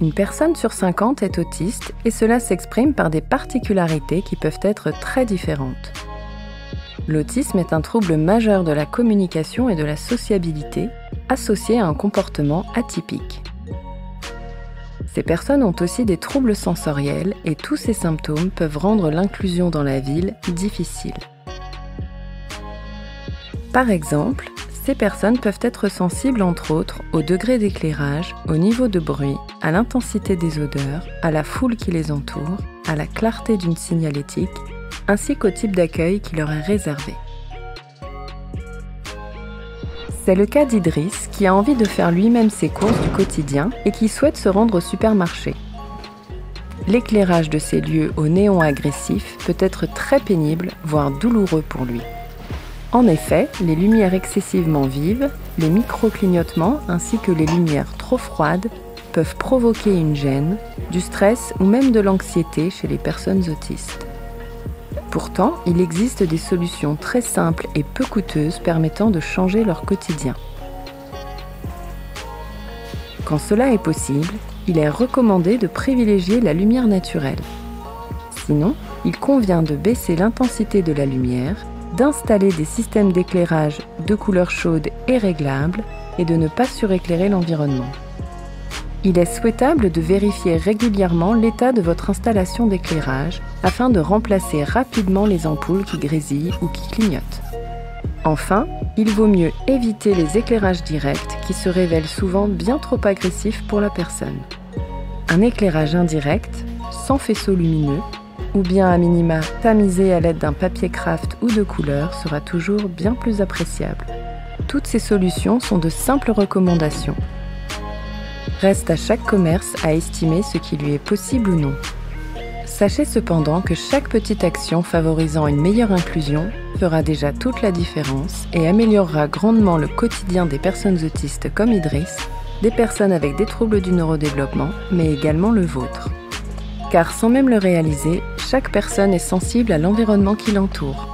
Une personne sur 50 est autiste et cela s'exprime par des particularités qui peuvent être très différentes. L'autisme est un trouble majeur de la communication et de la sociabilité, associé à un comportement atypique. Ces personnes ont aussi des troubles sensoriels et tous ces symptômes peuvent rendre l'inclusion dans la ville difficile. Par exemple, ces personnes peuvent être sensibles entre autres au degré d'éclairage, au niveau de bruit, à l'intensité des odeurs, à la foule qui les entoure, à la clarté d'une signalétique, ainsi qu'au type d'accueil qui leur est réservé. C'est le cas d'Idriss qui a envie de faire lui-même ses courses du quotidien et qui souhaite se rendre au supermarché. L'éclairage de ces lieux au néon agressif peut être très pénible, voire douloureux pour lui. En effet, les lumières excessivement vives, les micro-clignotements ainsi que les lumières trop froides peuvent provoquer une gêne, du stress ou même de l'anxiété chez les personnes autistes. Pourtant, il existe des solutions très simples et peu coûteuses permettant de changer leur quotidien. Quand cela est possible, il est recommandé de privilégier la lumière naturelle. Sinon, il convient de baisser l'intensité de la lumière, d'installer des systèmes d'éclairage de couleur chaude et réglables et de ne pas suréclairer l'environnement. Il est souhaitable de vérifier régulièrement l'état de votre installation d'éclairage afin de remplacer rapidement les ampoules qui grésillent ou qui clignotent. Enfin, il vaut mieux éviter les éclairages directs qui se révèlent souvent bien trop agressifs pour la personne. Un éclairage indirect, sans faisceau lumineux, ou bien à minima tamisé à l'aide d'un papier craft ou de couleur sera toujours bien plus appréciable. Toutes ces solutions sont de simples recommandations. Reste à chaque commerce à estimer ce qui lui est possible ou non. Sachez cependant que chaque petite action favorisant une meilleure inclusion fera déjà toute la différence et améliorera grandement le quotidien des personnes autistes comme Idriss, des personnes avec des troubles du neurodéveloppement, mais également le vôtre. Car sans même le réaliser, chaque personne est sensible à l'environnement qui l'entoure.